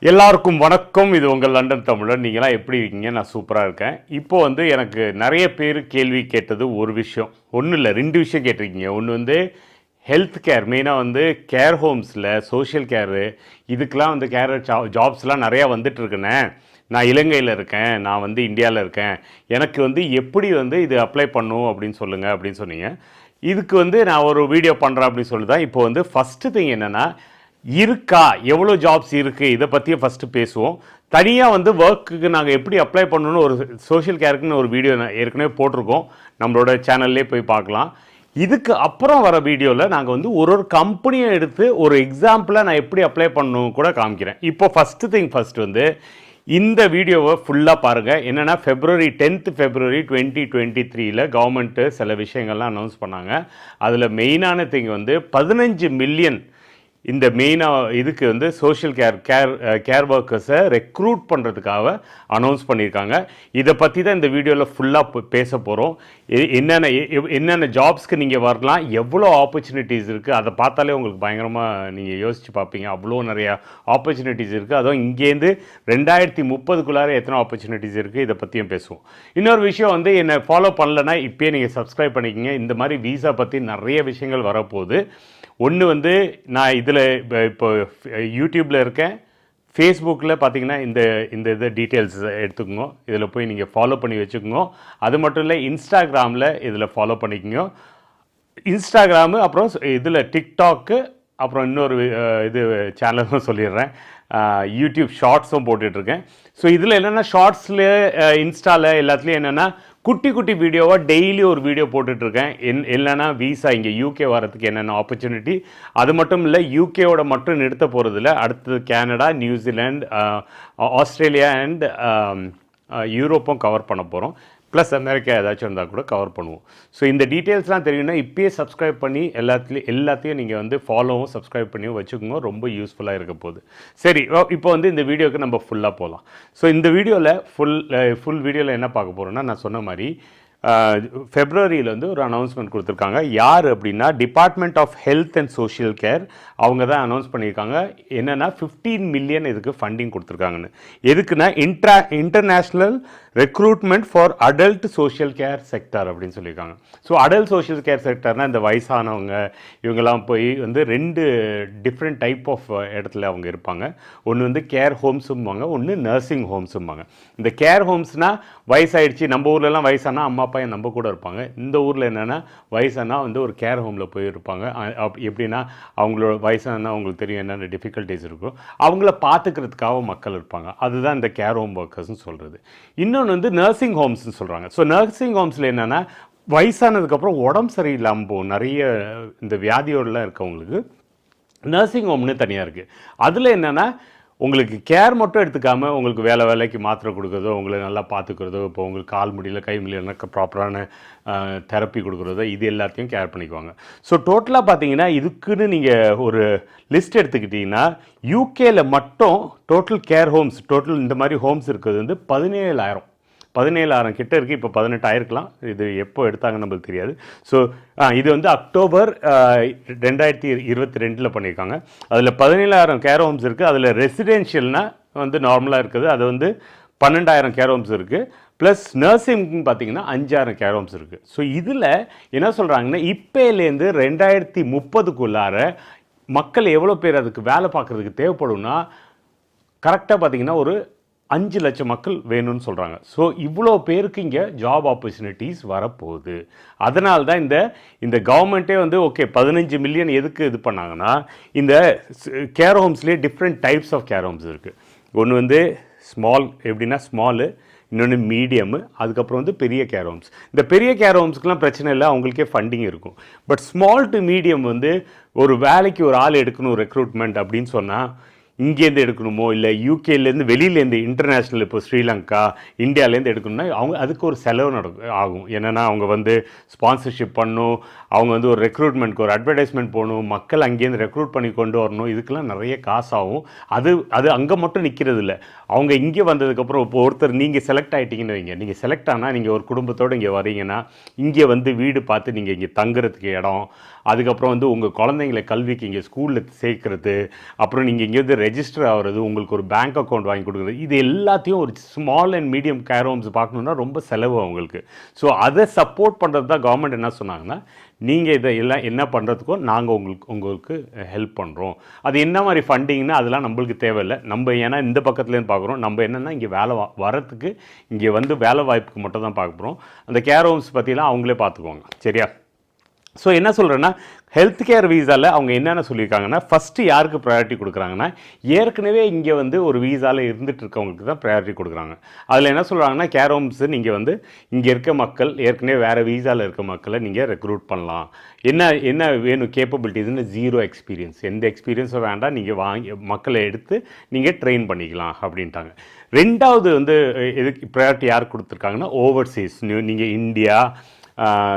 எல்லாருக்கும் வணக்கம். இது உங்கள் லண்டன் தமிழன். நீங்களாம் எப்படி இருக்கீங்க? நான் சூப்பராக இருக்கேன். இப்போ எனக்கு நிறைய பேர் கேள்வி கேட்டது ஒரு விஷயம், ஒன்றும் இல்லை, 2 விஷயம் கேட்டிருக்கீங்க. ஒன்று ஹெல்த் கேர், மெயினாக கேர் ஹோம்ஸில் சோஷியல் கேரு, இதுக்கெலாம் கேர் ஜாப்ஸ்லாம் நிறையா வந்துட்டுருக்குண்ணே. நான் இலங்கையில் இருக்கேன், நான் இந்தியாவில் இருக்கேன், எனக்கு எப்படி இது அப்ளை பண்ணும் அப்படின்னு சொல்லுங்கள் அப்படின்னு சொன்னீங்க. இதுக்கு நான் ஒரு வீடியோ பண்ணுறேன் அப்படின்னு சொல்லி தான் இப்போ ஃபஸ்ட்டு திங் என்னென்னா, இருக்கா, எவ்வளோ ஜாப்ஸ் இருக்குது, இதை பற்றியே ஃபஸ்ட்டு பேசுவோம். தனியாக ஒர்க்குக்கு நாங்கள் எப்படி அப்ளை பண்ணணும்னு ஒரு சோஷியல் கேருக்குன்னு ஒரு வீடியோ ஏற்கனவே போட்டிருக்கோம், நம்மளோட சேனல்லே போய் பார்க்கலாம். இதுக்கு அப்புறம் வர வீடியோவில் நாங்கள் ஒரு கம்பெனியை எடுத்து ஒரு எக்ஸாம்பிளாக நான் எப்படி அப்ளை பண்ணணும் கூட காமிக்கிறேன். இப்போ ஃபஸ்ட்டு திங் ஃபஸ்ட்டு இந்த வீடியோவை ஃபுல்லாக பாருங்கள். என்னென்னா February 10th February 2023 கவர்மெண்ட்டு சில விஷயங்கள்லாம் அனௌன்ஸ் பண்ணாங்க. அதில் மெயினான திங் 15 மில்லியன் இந்த மெயினாக இதுக்கு சோஷியல் கேர் ஒர்க்கர்ஸை ரெக்ரூட் பண்ணுறதுக்காக அனௌன்ஸ் பண்ணியிருக்காங்க. இதை பற்றி தான் இந்த வீடியோவில் ஃபுல்லாக பேச போகிறோம். என்னென்ன ஜாப்ஸ்க்கு நீங்கள் வரலாம், எவ்வளோ ஆப்பர்ச்சுனிட்டிஸ் இருக்குது, அதை பார்த்தாலே உங்களுக்கு பயங்கரமாக நீங்கள் யோசித்து பார்ப்பீங்க. அவ்வளோ நிறையா ஆப்பர்ச்சுனிட்டிஸ் இருக்குது. அதுவும் இங்கேருந்து 2030க்குள்ளார எத்தனை ஆப்பர்ச்சுனிட்டிஸ் இருக்குது, இதை பற்றியும் பேசுவோம். இன்னொரு விஷயம் என்னை ஃபாலோ பண்ணலைன்னா இப்போயே நீங்கள் சப்ஸ்கிரைப் பண்ணிக்கிங்க. இந்த மாதிரி வீசா பற்றி நிறைய விஷயங்கள் வரப்போகுது. ஒன்று நான் இதில் இப்போ யூடியூப்பில் இருக்கேன், ஃபேஸ்புக்கில் பார்த்தீங்கன்னா இந்த இதை டீட்டெயில்ஸ் எடுத்துக்கோங்க, இதில் போய் நீங்கள் ஃபாலோ பண்ணி வச்சுக்கோங்க. அது மட்டும் இல்லை, இன்ஸ்டாகிராமில் இதில் ஃபாலோ பண்ணிக்கோங்க. இன்ஸ்டாகிராமு, அப்புறம் இதில் டிக்டாக்கு, அப்புறம் இன்னொரு இது சேனலும் சொல்லிடுறேன், யூடியூப் ஷார்ட்ஸும் போட்டுட்ருக்கேன். ஸோ இதில் என்னென்னா, ஷார்ட்ஸில் இன்ஸ்டாவில் எல்லாத்துலேயும் என்னென்னா குட்டி குட்டி வீடியோவாக டெய்லி ஒரு வீடியோ போட்டுட்ருக்கேன். இல்லைன்னா வீசா இங்கே யூகே வரதுக்கு என்னென்ன ஆப்பர்ச்சுனிட்டி, அது மட்டும் இல்லை யூகேவோட மட்டும் நிறுத்த போகிறதில்ல, அடுத்தது கனடா, நியூசிலாந்து, ஆஸ்திரேலியா அண்ட் யூரோப்பும் கவர் பண்ண போகிறோம். ப்ளஸ் அமெரிக்கா ஏதாச்சும் இருந்தால் கூட கவர் பண்ணுவோம். ஸோ இந்த டீட்டெயில்ஸ்லாம் தெரியும்னா இப்போயே சப்ஸ்கிரைப் பண்ணி எல்லாத்தையும் நீங்கள் ஃபாலோவும் சப்ஸ்கிரைப் பண்ணியும் வச்சுக்கோங்க. ரொம்ப யூஸ்ஃபுல்லாக இருக்க போகுது. சரி, இப்போ இந்த வீடியோக்கு நம்ம ஃபுல்லாக போகலாம். ஸோ இந்த வீடியோவில் ஃபுல் வீடியோவில் என்ன பார்க்க போகிறோன்னா, நான் சொன்ன மாதிரி ஃபெப்ரவரியில் ஒரு அனௌன்ஸ்மெண்ட் கொடுத்துருக்காங்க. யார் அப்படின்னா, department of health and social care அவங்க தான் அனௌன்ஸ் பண்ணியிருக்காங்க. என்னென்னா 15 மில்லியன் இதுக்கு ஃபண்டிங் கொடுத்துருக்காங்கன்னு. எதுக்குன்னா international recruitment for adult social care sector அப்படின்னு சொல்லியிருக்காங்க. ஸோ அடல்ட் சோஷியல் கேர் செக்டர்னால் இந்த வயசானவங்க இவங்கெல்லாம் போய் 2 டிஃப்ரெண்ட் டைப் ஆஃப் இடத்துல அவங்க இருப்பாங்க. ஒன்று கேர் ஹோம்ஸும்பாங்க, ஒன்று நர்சிங் ஹோம்ஸும்பாங்க. இந்த கேர் ஹோம்ஸ்னால் வயசாகிடுச்சு, நம்ம ஊர்லலாம் வயசானா அம்மா அப்பா நம்ம கூட இருப்பாங்க. இந்த ஊரில் என்னென்னா வயசானா ஒரு கேர் ஹோமில் போய் இருப்பாங்க. எப்படின்னா, அவங்களோட வயசானா அவங்களுக்கு தெரியும் என்னென்ன டிஃபிகல்ட்டிஸ் இருக்கும், அவங்கள பார்த்துக்கிறதுக்காக மக்கள் இருப்பாங்க. அதுதான் இந்த கேர் ஹோம் ஒர்க்கர்ஸ்னு சொல்கிறது. இன்னொன்று நர்சிங் ஹோம்ஸ்னு சொல்கிறாங்க. ஸோ நர்சிங் ஹோம்ஸில் என்னென்னா, வயசானதுக்கப்புறம் உடம்பு சரியில்லாமல் போகும், நிறைய இந்த வியாதியோடலாம் இருக்கவங்களுக்கு நர்சிங் ஹோம்னு தனியாக இருக்குது. அதில் என்னென்னா, உங்களுக்கு கேர் மட்டும் எடுத்துக்காமல் உங்களுக்கு வேலைக்கு மாத்திரை கொடுக்குறதோ, உங்களை நல்லா பார்த்துக்கிறதோ, இப்போ உங்களுக்கு கால் முடியல கை முடியலன்னா ப்ராப்பரான தெரப்பி கொடுக்குறதோ, இது எல்லாத்தையும் கேர் பண்ணிக்குவாங்க. ஸோ டோட்டலாக பார்த்தீங்கன்னா, இதுக்குன்னு நீங்கள் ஒரு லிஸ்ட் எடுத்துக்கிட்டிங்கன்னா, யூகேயில் மட்டும் டோட்டல் கேர் ஹோம்ஸ், டோட்டல் இந்த மாதிரி ஹோம்ஸ் இருக்கிறது 17,000 கிட்ட இருக்குது. இப்போ 18 ஆயிருக்கலாம், இது எப்போ எடுத்தாங்கன்னு நம்மளுக்கு தெரியாது. ஸோ இது அக்டோபர் 2022 பண்ணியிருக்காங்க. அதில் 17,000 கேர் ஹோம்ஸ் இருக்குது. அதில் ரெசிடென்ஷியல்னால் நார்மலாக இருக்குது, அது 12,000 கேர் ஹோம்ஸ் இருக்குது. ப்ளஸ் நர்சிங்னு பார்த்தீங்கன்னா 5,000 கேர் ஹோம்ஸ் இருக்குது. ஸோ இதில் என்ன சொல்கிறாங்கன்னா, இப்போலேருந்து 2030க்குள்ளார மக்கள் எவ்வளோ பேர் அதுக்கு வேலை பார்க்குறதுக்கு தேவைப்படும்னா, கரெக்டாக பார்த்தீங்கன்னா ஒரு 5 லட்சம் மக்கள் வேணும்னு சொல்கிறாங்க. ஸோ இவ்வளோ பேருக்கு இங்கே ஜாப் ஆப்பர்ச்சுனிட்டிஸ் வரப்போகுது. அதனால தான் இந்த கவர்மெண்ட்டே ஓகே 15 மில்லியன் எதுக்கு இது பண்ணாங்கன்னா, இந்த கேர் ஹோம்ஸ்லேயே different types of care homes இருக்குது. ஒன்று ஸ்மால், எப்படின்னா ஸ்மாலு, இன்னொன்று மீடியமு, அதுக்கப்புறம் பெரிய கேர் ஹோம்ஸ். இந்த பெரிய கேர் ஹோம்ஸ்க்குலாம் பிரச்சனை இல்லை, அவங்களுக்கே ஃபண்டிங் இருக்கும். பட் ஸ்மால் டு மீடியம் ஒரு வேலைக்கு ஒரு ஆள் எடுக்கணும் ரெக்ரூட்மெண்ட் அப்படின்னு சொன்னால், இங்கேருந்து எடுக்கணுமோ இல்லை யூகேலேருந்து வெளியிலேருந்து இன்டர்நேஷ்னல், இப்போ ஸ்ரீலங்கா இந்தியாவிலேருந்து எடுக்கணும்னா அதுக்கு ஒரு செலவு ஆகும். என்னென்னா, அவங்க ஸ்பான்சர்ஷிப் பண்ணணும், அவங்க ஒரு ரெக்ரூட்மெண்ட்க்கு ஒரு அட்வர்டைஸ்மெண்ட் போகணும், மக்கள் அங்கேருந்து ரெக்ரூட் பண்ணி கொண்டு வரணும், இதுக்கெல்லாம் நிறைய காசு ஆகும். அது அங்கே மட்டும் நிற்கிறது இல்லை. அவங்க இங்கே வந்ததுக்கப்புறம் இப்போ ஒருத்தர் நீங்கள் செலக்ட் ஆகிட்டீங்கன்னு வைங்க, நீங்கள் செலக்ட் ஆனால் நீங்கள் ஒரு குடும்பத்தோடு இங்கே வரீங்கன்னா, இங்கே வீடு பார்த்து நீங்கள் இங்கே தங்குறதுக்கு இடம், அதுக்கப்புறம் வந்து உங்கள் குழந்தைங்களை கல்விக்கு இங்கே ஸ்கூலில் சேர்க்குறது, அப்புறம் நீங்கள் இங்கேருந்து ரெஜிஸ்டர் ஆகிறது, உங்களுக்கு ஒரு பேங்க் அக்கௌண்ட் வாங்கி கொடுக்குறது, இது எல்லாத்தையும் ஒரு small and medium care homes பார்க்கணுன்னா ரொம்ப செலவு அவங்களுக்கு. ஸோ அதை சப்போர்ட் பண்ணுறது தான் கவர்மெண்ட் என்ன சொன்னாங்கன்னா, நீங்கள் இதை எல்லாம் என்ன பண்ணுறதுக்கும் நாங்கள் உங்களுக்கு ஹெல்ப் பண்ணுறோம். அது என்ன மாதிரி ஃபண்டிங்னா அதெல்லாம் நம்மளுக்கு தேவையில்லை. நம்ம ஏன்னா இந்த பக்கத்துலேருந்து பார்க்குறோம். நம்ம என்னென்னா இங்கே வேலை வரத்துக்கு இங்கே வந்து வேலை வாய்ப்புக்கு மட்டும் தான் பார்க்க போகிறோம். அந்த கேர் ஹோம்ஸ் பற்றிலாம் அவங்களே பார்த்துக்குவாங்க. சரியா? ஸோ என்ன சொல்கிறேன்னா, ஹெல்த் கேர் வீசாவில் அவங்க என்னென்ன சொல்லியிருக்காங்கன்னா, ஃபஸ்ட்டு யாருக்கு ப்ரையாரிட்டி கொடுக்குறாங்கன்னா, ஏற்கனவே இங்கே வந்து ஒரு வீசாவில் இருந்துகிட்டு இருக்கவங்களுக்கு தான் ப்ரையாரிட்டி கொடுக்குறாங்க. அதில் என்ன சொல்கிறாங்கன்னா, கேர் ஹோம்ஸு நீங்கள் வந்து இங்கே இருக்க மக்கள் ஏற்கனவே வேறு வீசாவில் இருக்க மக்களை நீங்கள் ரெக்ரூட் பண்ணலாம். என்ன வேணும் கேப்பபிலிட்டிஸ்னு, ஜீரோ எக்ஸ்பீரியன்ஸ், எந்த எக்ஸ்பீரியன்ஸும் வேண்டாம், நீங்கள் வாங்கி மக்களை எடுத்து நீங்கள் ட்ரெயின் பண்ணிக்கலாம் அப்படின்ட்டாங்க. ரெண்டாவது வந்து எதுக்கு ப்ரையாரிட்டி யாருக்கு கொடுத்துருக்காங்கன்னா, ஓவர்சீஸ், நீங்கள் இந்தியா,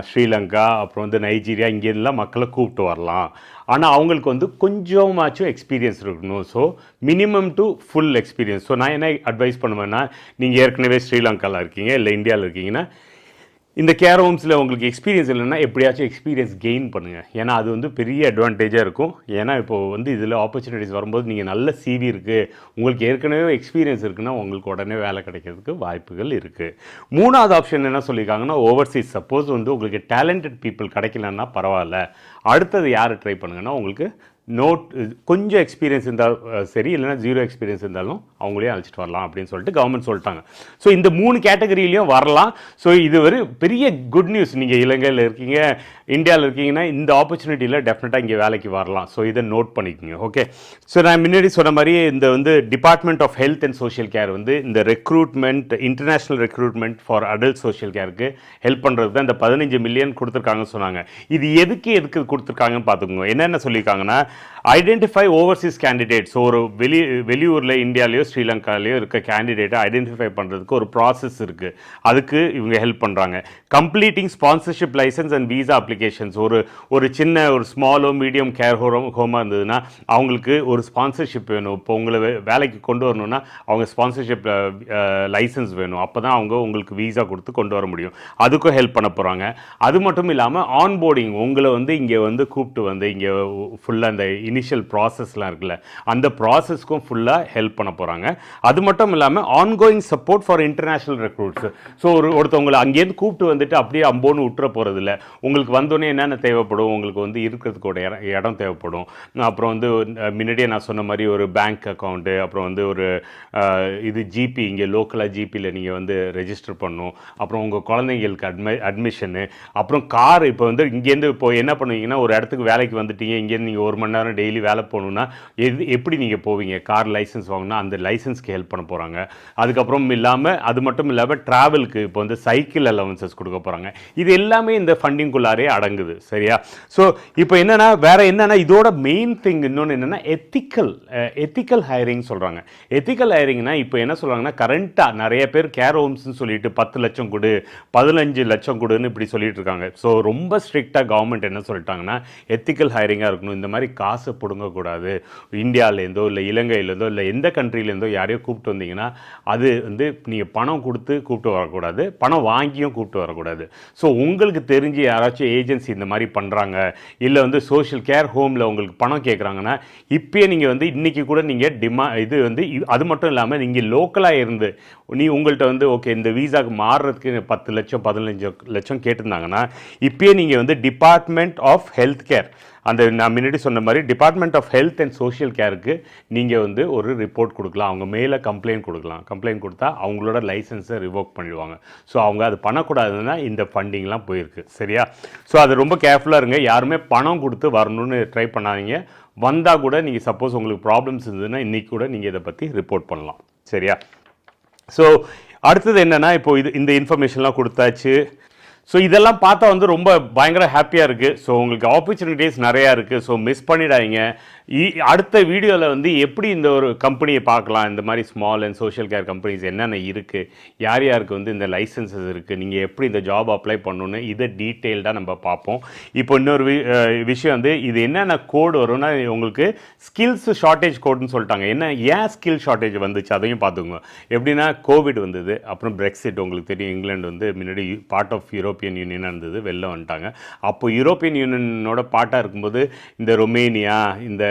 ஸ்ரீலங்கா, அப்புறம் வந்து நைஜீரியா, இங்கேருந்துலாம் மக்களை கூப்பிட்டு வரலாம். ஆனால் அவங்களுக்கு வந்து கொஞ்சமாச்சும் எக்ஸ்பீரியன்ஸ் இருக்கணும். So minimum to full experience. So நான் என்ன அட்வைஸ் பண்ணுவேன்னா, நீங்கள் ஏற்கனவே ஸ்ரீலங்காவில் இருக்கீங்க இல்லை இந்தியாவில் இருக்கீங்கன்னா, இந்த கேர் ஹோம்ஸில் உங்களுக்கு எக்ஸ்பீரியன்ஸ் இல்லைன்னா எப்படியாச்சும் எக்ஸ்பீரியன்ஸ் கெயின் பண்ணுங்கள். ஏன்னா அது வந்து பெரிய அட்வான்டேஜாக இருக்கும். ஏன்னா இப்போது வந்து இதில் ஆப்பர்ச்சுனிட்டிஸ் வரும்போது நீங்கள் நல்ல சிவி இருக்குது, உங்களுக்கு ஏற்கனவே எக்ஸ்பீரியன்ஸ் இருக்குன்னா உங்களுக்கு உடனே வேலை கிடைக்கிறதுக்கு வாய்ப்புகள் இருக்குது. மூணாவது ஆப்ஷன் என்ன சொல்லியிருக்காங்கன்னா, ஓவர்சீஸ். சப்போஸ் வந்து உங்களுக்கு டேலண்டட் பீப்புள் கிடைக்கலன்னா பரவாயில்ல, அடுத்தது யார் ட்ரை பண்ணுங்கன்னா, உங்களுக்கு கொஞ்சம் எக்ஸ்பீரியன்ஸ் இருந்தால் சரி, இல்லைனா ஜீரோ எக்ஸ்பீரியன்ஸ் இருந்தாலும் அவங்களே அழைச்சிட்டு வரலாம் அப்படின்னு சொல்லிட்டு கவர்மெண்ட் சொல்லிட்டாங்க. ஸோ இந்த 3 கேட்டகரியிலையும் வரலாம். ஸோ இது ஒரு பெரிய குட் நியூஸ். நீங்கள் இலங்கையில் இருக்கீங்க, இந்தியாவில் இருக்கீங்கன்னா இந்த ஆப்பர்ச்சுனிட்டியில் டெஃபினட்டாக இங்கே வேலைக்கு வரலாம். ஸோ இதை நோட் பண்ணிக்கோங்க. ஓகே. ஸோ நான் முன்னாடி சொன்ன மாதிரி இந்த வந்து department of health and social care வந்து இந்த recruitment, international recruitment for adult social கேருக்கு ஹெல்ப் பண்ணுறது தான் இந்த 15 மில்லியன் கொடுத்துருக்காங்கன்னு சொன்னாங்க. இது எதுக்கு கொடுத்துருக்காங்கன்னு பார்த்துக்கோங்க. என்னென்ன சொல்லியிருக்காங்கன்னா, ஐடென்டிஃபை ஓவர்சீஸ் கேண்டிடேட்ஸ். ஒரு வெளியூரில் இந்தியாவிலையோ ஸ்ரீலங்காலையோ இருக்க கேண்டிடேட்டை ஐடென்டிஃபை பண்ணுறதுக்கு ஒரு ப்ராசஸ் இருக்குது. அதுக்கு இவங்க ஹெல்ப் பண்ணுறாங்க. Completing sponsorship licence and visa applications. ஒரு சின்ன ஒரு ஸ்மாலோ மீடியம் கேர் ஹோமாக இருந்ததுன்னா அவங்களுக்கு ஒரு ஸ்பான்சர்ஷிப் வேணும். இப்போ உங்களை வேலைக்கு கொண்டு வரணும்னா அவங்க ஸ்பான்சர்ஷிப் லைசன்ஸ் வேணும். அப்போ தான் அவங்க உங்களுக்கு வீசா கொடுத்து கொண்டு வர முடியும். அதுக்கும் ஹெல்ப் பண்ண போகிறாங்க. அது மட்டும் இல்லாமல் ஆன்போர்டிங், உங்களை வந்து இங்கே வந்து கூப்பிட்டு வந்து இங்கே ஃபுல்லாக அந்த இனிஷியல் ப்ராசஸ்லாம் இருக்குல்ல, அந்த ப்ராசஸ்க்கும் ஃபுல்லாக ஹெல்ப் பண்ண போகிறாங்க. அது மட்டும் இல்லாமல் ongoing support for international recruits. So ஒருத்தவங்களை அங்கேருந்து கூப்பிட்டு வந்துட்டு அப்படியே அம்போன்னு விட்டுற போகிறதில்ல. உங்களுக்கு வந்தோடனே என்னென்ன தேவைப்படும், உங்களுக்கு வந்து இருக்கிறதுக்கு இடம் தேவைப்படும். அப்புறம் வந்து முன்னாடியே நான் சொன்ன மாதிரி ஒரு பேங்க் அக்கௌண்ட்டு, அப்புறம் வந்து ஒரு இது ஜிபி, இங்கே லோக்கலாக ஜிபியில் நீங்கள் வந்து ரெஜிஸ்டர் பண்ணணும். அப்புறம் உங்கள் குழந்தைங்களுக்கு அட்மிஷனு, அப்புறம் கார். இப்போ வந்து இங்கேருந்து இப்போ என்ன பண்ணுவீங்கன்னா, ஒரு இடத்துக்கு வேலைக்கு வந்துட்டீங்க, இங்கேருந்து நீங்கள் 1 மணி நேரம் டெய்லி வேலை போகணுன்னா எப்படி நீங்கள் போவீங்க? கார் லைசன்ஸ் வாங்கினா அந்த லைசன்ஸ்க்கு ஹெல்ப் பண்ண போகிறாங்க. அதுக்கப்புறம் அது மட்டும் இல்லாமல் ட்ராவலுக்கு இப்போ வந்து சைக்கிள் அலவன்சஸ் கொடுக்க போகிறாங்க. இது எல்லாமே இந்த ஃபண்டிங்குள்ளாரே அடங்குது. சரியா? ஸோ இப்போ வேறு என்னென்னா இதோட மெயின் திங் இன்னொன்று என்னென்னா எத்திக்கல் ஹையரிங் சொல்கிறாங்க. எத்திக்கல் ஹையரிங்னா இப்போ என்ன சொல்கிறாங்கன்னா, கரண்ட்டாக நிறைய பேர் கேர் ஹோம்ஸ்ன்னு சொல்லிட்டு 10 லட்சம் கொடு, 15 லட்சம் கொடுன்னு இப்படி சொல்லிட்டு இருக்காங்க. ஸோ ரொம்ப ஸ்ட்ரிக்டாக கவர்மெண்ட் என்ன சொல்லிட்டாங்கன்னா, எத்திக்கல் ஹையரிங்காக இருக்கணும். இந்த மாதிரி காசை பிடுங்கக்கூடாது. இந்தியாவிலேருந்தோ இல்லை இலங்கையிலேருந்தோ இல்லை எந்த கண்ட்ரிலேருந்தோ யாரையோ கூப்பிட்டு வந்தீங்கன்னா அது வந்து நீங்கள் பணம் கொடுத்து கூப்பிட்டு வரக்கூடாது, பணம் வாங்கியும் கூப்பிட்டு வரக்கூடாது. ஸோ உங்களுக்கு தெரிஞ்சு யாராச்சும் ஏஜென்சி இந்த மாதிரி பண்ணுறாங்க, இல்லை வந்து சோஷியல் கேர் ஹோமில் உங்களுக்கு பணம் கேட்குறாங்கன்னா, இப்போயே நீங்கள் வந்து இன்றைக்கி கூட நீங்கள் இது வந்து அது மட்டும் இல்லாமல் நீங்கள் லோக்கலாக இருந்து உங்கள்கிட்ட வந்து ஓகே இந்த வீசாவுக்கு மாறுறதுக்கு 10 லட்சம் 15 லட்சம் கேட்டிருந்தாங்கன்னா, இப்போயே நீங்கள் வந்து டிபார்ட்மெண்ட் ஆஃப் ஹெல்த் கேர், அந்த நான் முன்னாடி சொன்ன மாதிரி department of health and social கேருக்கு நீங்கள் வந்து ஒரு ரிப்போர்ட் கொடுக்கலாம். அவங்க மேலே கம்ப்ளைண்ட் கொடுக்கலாம். கம்ப்ளைண்ட் கொடுத்தா அவங்களோட லைசன்ஸை ரிவோக் பண்ணிடுவாங்க. ஸோ அவங்க அது பண்ணக்கூடாதுன்னா இந்த ஃபண்டிங்லாம் போயிருக்கு. சரியா? ஸோ அது ரொம்ப கேர்ஃபுல்லாக இருங்க. யாருமே பணம் கொடுத்து வரணும்னு ட்ரை பண்ணாதீங்க. வந்தால் கூட நீங்கள் சப்போஸ் உங்களுக்கு ப்ராப்ளம்ஸ் இருந்ததுன்னா இன்றைக்கி கூட நீங்கள் இதை பற்றி ரிப்போர்ட் பண்ணலாம். சரியா? ஸோ அடுத்தது என்னென்னா, இப்போது இந்த இன்ஃபர்மேஷன்லாம் கொடுத்தாச்சு. ஸோ இதெல்லாம் பார்த்தா வந்து ரொம்ப பயங்கர ஹாப்பியாக இருக்குது. ஸோ உங்களுக்கு ஆப்பர்ச்சுனிட்டிஸ் நிறையா இருக்குது. ஸோ மிஸ் பண்ணிடாதீங்க. அடுத்த வீடியோவில் வந்து எப்படி இந்த ஒரு கம்பெனியை பார்க்கலாம், இந்த மாதிரி small and social care companies என்னென்ன இருக்குது, யார் யாருக்கு வந்து இந்த லைசன்சஸ் இருக்குது, நீங்கள் எப்படி இந்த ஜாப் அப்ளை பண்ணணுன்னு இதை டீட்டெயில்டாக நம்ம பார்ப்போம். இப்போ இன்னொரு விஷயம் வந்து இது என்னென்ன கோடு வரும்னா, உங்களுக்கு ஸ்கில்ஸ் ஷார்ட்டேஜ் கோடுன்னு சொல்லிட்டாங்க. ஏன் ஸ்கில் ஷார்ட்டேஜ் வந்துச்சு அதையும் பார்த்துக்கோங்க. எப்படின்னா கோவிட் வந்தது, அப்புறம் பிரெக்சிட், உங்களுக்கு தெரியும் இங்கிலாந்து வந்து முன்னாடி பார்ட் ஆஃப் யூரோப் யூரோப்பியன் யூனியனாக இருந்தது, வெளில வந்துட்டாங்க. அப்போ யூரோப்பியன் யூனியனோட பார்ட்டாக இருக்கும்போது இந்த ரொமேனியா, இந்த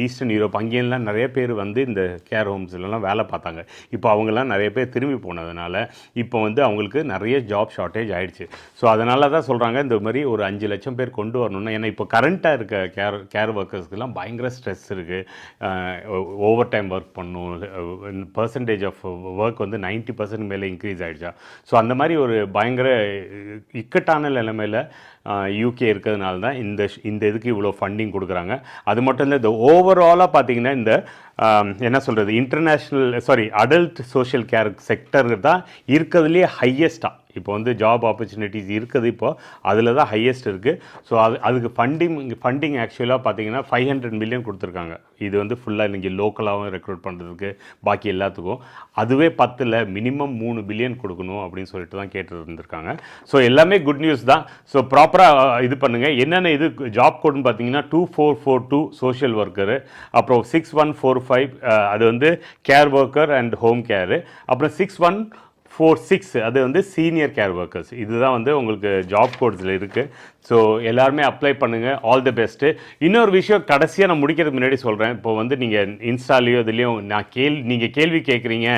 ஈஸ்டர்ன் யூரோப் அங்கேயெல்லாம் நிறைய பேர் வந்து இந்த கேர் ஹோம்ஸ்லாம் வேலை பார்த்தாங்க. இப்போ அவங்கெல்லாம் நிறைய பேர் திரும்பி போனதுனால இப்போ வந்து அவங்களுக்கு நிறைய ஜாப் ஷார்ட்டேஜ் ஆகிடுச்சு. ஸோ அதனால தான் சொல்கிறாங்க இந்த மாதிரி ஒரு 5 லட்சம் பேர் கொண்டு வரணும்னா, ஏன்னா இப்போ கரண்ட்டாக இருக்க கேர் ஒர்க்கர்ஸ்க்கெல்லாம் பயங்கர ஸ்ட்ரெஸ் இருக்குது. ஓவர் டைம் ஒர்க் பண்ணணும், பர்சன்டேஜ் ஆஃப் ஒர்க் வந்து 90% மேலே இன்க்ரீஸ் ஆகிடுச்சா. ஸோ அந்த மாதிரி ஒரு பயங்கர இக்கட்டான நிலைமையில் யூகே இருக்கிறதுனால தான் இந்த இதுக்கு இவ்வளோ ஃபண்டிங் கொடுக்குறாங்க. அது மட்டும் இல்லை, இந்த ஓவராலாக பார்த்தீங்கன்னா இந்த என்ன சொல்கிறது, அடல்ட் சோஷியல் கேர் செக்டர் தான் இருக்கிறதுலே ஹையஸ்ட்டாக இப்போ வந்து ஜாப் ஆப்பர்ச்சுனிட்டிஸ் இருக்குது. இப்போது அதில் தான் ஹையஸ்ட் இருக்குது. ஸோ அதுக்கு ஃபண்டிங் ஆக்சுவலாக பார்த்தீங்கன்னா 500 மில்லியன் கொடுத்துருக்காங்க. இது வந்து ஃபுல்லாக நீங்கள் லோக்கலாகவும் ரெக்ரூட் பண்ணுறதுக்கு, பாக்கி எல்லாத்துக்கும். அதுவே 10 மினிமம் 3 பில்லியன் கொடுக்கணும் அப்படின்னு சொல்லிட்டு தான் கேட்டு இருந்திருக்காங்க. ஸோ எல்லாமே குட் நியூஸ் தான். ஸோ ப்ராப்பராக இது பண்ணுங்கள். என்னென்ன இது ஜாப் கோடுன்னு பார்த்தீங்கன்னா 2442 சோஷியல் ஒர்க்கரு, அப்புறம் 6145 அது வந்து கேர் ஒர்க்கர் அண்ட் ஹோம் கேரு, அப்புறம் 6146 அது வந்து சீனியர் கேர் ஒர்க்கர்ஸ். இதுதான் வந்து உங்களுக்கு ஜாப் கோட்ஸில் இருக்குது. ஸோ எல்லாருமே அப்ளை பண்ணுங்கள். All the best. இன்னொரு விஷயம் கடைசியாக நான் முடிக்கிறதுக்கு முன்னாடி சொல்கிறேன். இப்போ வந்து நீங்கள் இன்ஸ்டாலேயோ இதுலேயும் நீங்கள் கேள்வி கேட்குறீங்க,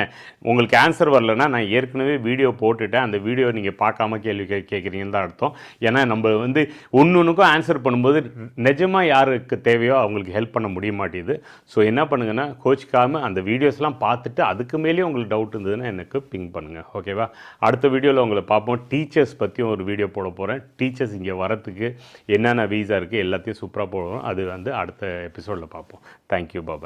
உங்களுக்கு ஆன்சர் வரலன்னா நான் ஏற்கனவே வீடியோ போட்டுட்டேன். அந்த வீடியோ நீங்கள் பார்க்காம கேள்வி கேட்குறீங்கன்னு தான் அர்த்தம். ஏன்னா நம்ம வந்து ஒன்றுக்கும் ஆன்சர் பண்ணும்போது நிஜமாக யாருக்கு தேவையோ அவங்களுக்கு ஹெல்ப் பண்ண முடிய மாட்டேது. ஸோ என்ன பண்ணுங்கன்னா, கோச்சிக்காமல் அந்த வீடியோஸ்லாம் பார்த்துட்டு அதுக்கு மேலேயே உங்களுக்கு டவுட் இருந்ததுன்னா எனக்கு பிங் பண்ணுங்கள். ஓகேவா? அடுத்த வீடியோவில் உங்களை பார்ப்போம். டீச்சர்ஸ் பற்றியும் ஒரு வீடியோ போட போகிறேன். டீச்சர்ஸ் இங்கே வரத்துக்கு என்னென்ன வீசா இருக்குது எல்லாத்தையும் சூப்பராக போடுவோம். அது வந்து அடுத்த எபிசோடில் பார்ப்போம். தேங்க்யூ, பாபாய்.